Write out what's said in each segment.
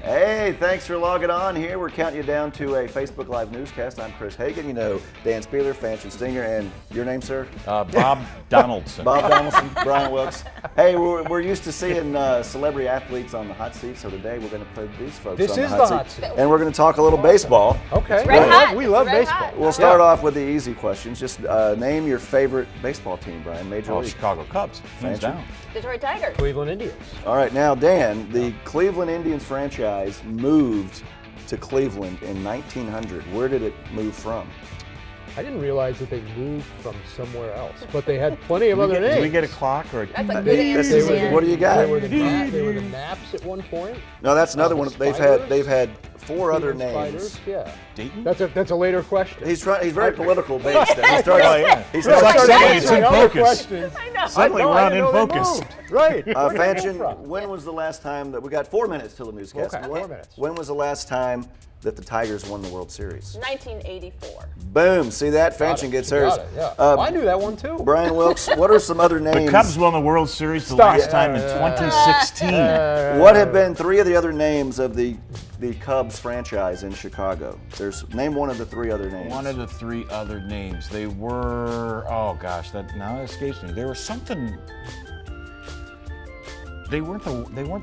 Hey, thanks for logging on here. We're counting you down to a Facebook Live newscast. I'm Chris Hagan. You know Dan Spieler, Fanchon Stinger, and your name, sir? Bob Donaldson. Bob Donaldson, Brian Wilkes. Hey, we're used to seeing celebrity athletes on the hot seat, so today we're going to put these folks This on the is hot the seat. hot seat. And we're going to talk a little baseball. Okay. It's red hot. We It's love red baseball. hot. We'll start off with the easy questions. Just name your favorite baseball team, Brian, Major League. Chicago Cubs. Hands Fanchon. down. Detroit Tigers. Cleveland Indians. All right, now, Dan, the Cleveland Indians franchise moved to Cleveland in 1900. Where did it move from? I didn't realize that they moved from somewhere else, but they had plenty of other names. Did we get a clock or a That's a good This answer, is- Dan. what do you got? They were the Naps at one point. No, that's another The one. Spiders? They've had four other Cleveland names. Spiders, yeah. Dayton? That's a later question. He's very political based. There. He starts, Oh, yeah. he It's starts like saying- suddenly it's in Other focus. questions. I know. Suddenly No, we're I not didn't in know they focus. moved. Right. Where did they come Fanchon, from? when was the last time that we got 4 minutes till the newscast? Okay, 4 minutes. When was the last time that the Tigers won the World Series? 1984. Boom! See that? Got Fanchon it. gets Got hers. it, yeah. I knew that one too. Brian Wilkes, what are some other names? The Cubs won the World Series the Stop. last time in Yeah. 2016. What have been three of the other names of the Cubs franchise in Chicago? Name one of the three other names. One of the three other names. They were, oh gosh, that now escapes me. They were something. They weren't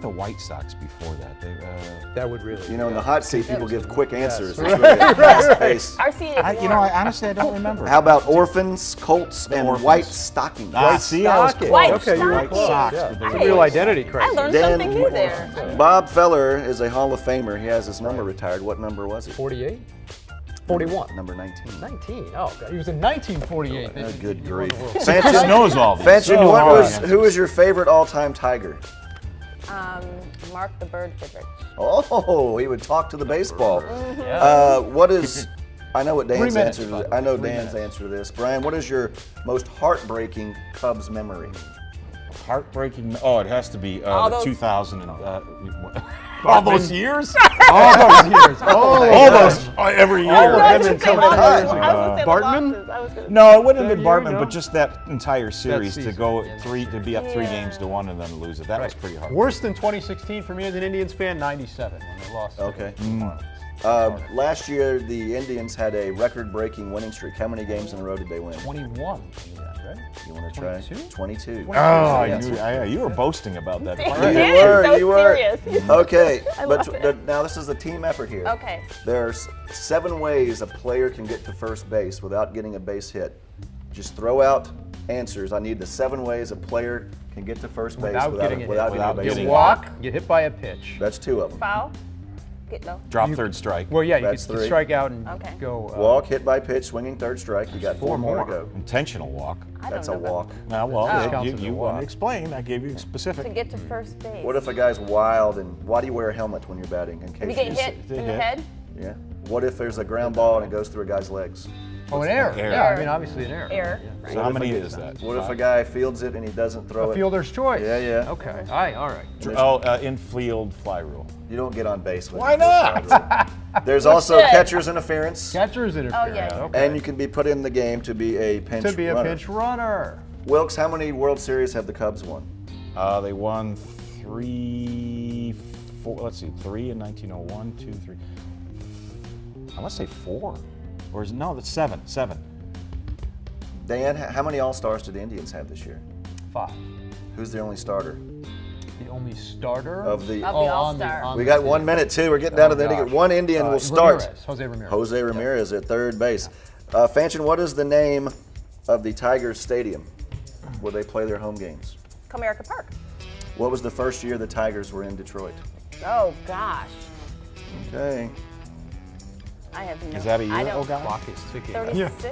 the White Sox before that. That would really. You know, in the hot seat, people give quick answers. It's Right. really a fast pace. Our seat is warm. honestly, I don't remember. How about Orphans, Colts, and Orphans. White Stockings? See, I was Stockings. close. White Okay, you were Stockings. close. Sox, Yeah. but they It's a were real White identity I crisis. learned Dan- something new there. Bob Feller is a Hall of Famer. He has his number retired. What number was it? 48? 41. Number 19. 19. Oh, God. He was in 1948. Oh, good He won the grief. World He Fanchon, just knows all these. Fanchon, So hard. who was your favorite all-time Tiger? Mark the Bird Goodrich. Oh, he would talk to the baseball. What is? I know what Dan's minutes, answer. by the To, way. I know 3 Dan's minutes. answer to this. Brian, what is your most heartbreaking Cubs memory? Heartbreaking. Oh, it has to be All the those- 2000. All those years? All those years. All those every All year. of I them was in gonna say so losses. many years I was gonna say the Bartman? losses. I was gonna No, it wouldn't have That been year, Bartman, no? but just that entire series to season. go Yeah, to be up 3 Yeah. games to 1 and then lose it. That was pretty hard. Worse than 2016 for me as an Indians fan, 97 when they lost. to Okay. the Marlins. Last year, the Indians had a record-breaking winning streak. How many games in a row did they win? 21. Right? You want to try? 22? 22. Oh, I Yes. knew. You were boasting about that. Dan You is were, so you were. serious. He's- Okay, I but love it. now this is a team effort here. Okay. There's 7 ways a player can get to first base without getting a base hit. Just throw out answers. I need the 7 ways a player can get to first base Without getting a hit. without Without getting a base getting hit. a Walk, get hit by a pitch. That's 2 of them. Foul. Get no. Drop third strike. Well, yeah, you That's could 3. strike out and Okay. go. Walk, hit by pitch, swinging third strike. You got 4 more to more. go. Intentional walk. I That's don't a know about- walk. Now, well, Oh. Counts you as a want walk. to explain. I gave you To specific. get to first base. What if a guy's wild and why do you wear a helmet when you're batting in If case you get you hit the in the hit. head? Yeah. What if there's a ground ball and it goes through a guy's legs? Oh, an error. Error. Yeah, I mean, obviously an error. Error. Yeah. So how many is that? What if a guy fields it and he doesn't throw A it? fielder's choice. Yeah, yeah. Okay. All right. Oh, infield fly rule. You don't get on base with Why it. not? There's also good? catcher's interference, Catcher's interference. yeah. Okay. and you can be put in the game to be a pinch to be a runner. pinch runner. Wilkes, how many World Series have the Cubs won? They won 3, 4. Let's see, 3 in 1901, 2, 3. I want to say 4, or is no? That's 7. 7. Dan, how many All-Stars did the Indians have this year? 5. Who's the only starter? The only starter Of the- Of Oh, the on the- All-Star. on We the got team. 1 minute too. We're getting down to the gosh. One Indian will start. Ramirez, Jose Ramirez. Jose Ramirez at third base. Fanchon, what is the name of the Tigers Stadium where they play their home games? Comerica Park. What was the first year the Tigers were in Detroit? Oh gosh. Okay. I have no. Is that a year I ago, don't. guy? Clock is ticking. 36.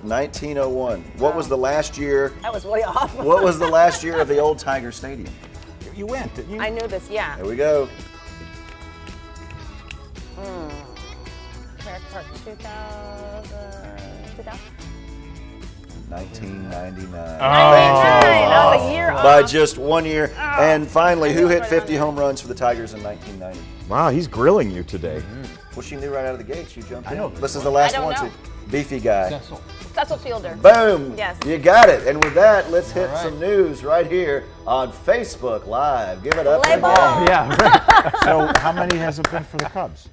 1901. What was the last year? That was way off. What was the last year of the old Tiger Stadium? You went, didn't you? I knew this. Yeah. There we go. Comerica Park 2000. 2000. 1999. 99. That was a year off. By just 1 year. And finally, who hit Right 50 on. home runs for the Tigers in 1990? Wow, he's grilling you today. Well, she knew right out of the gate. She jumped in. know. This is the last I don't one. know. Too. Beefy guy. Cecil. Cecil Fielder. Boom. Yes. You got it. And with that, let's hit All right. some news right here on Facebook Live. Give it up. Play again. ball. Yeah, right. So how many has it been for the Cubs?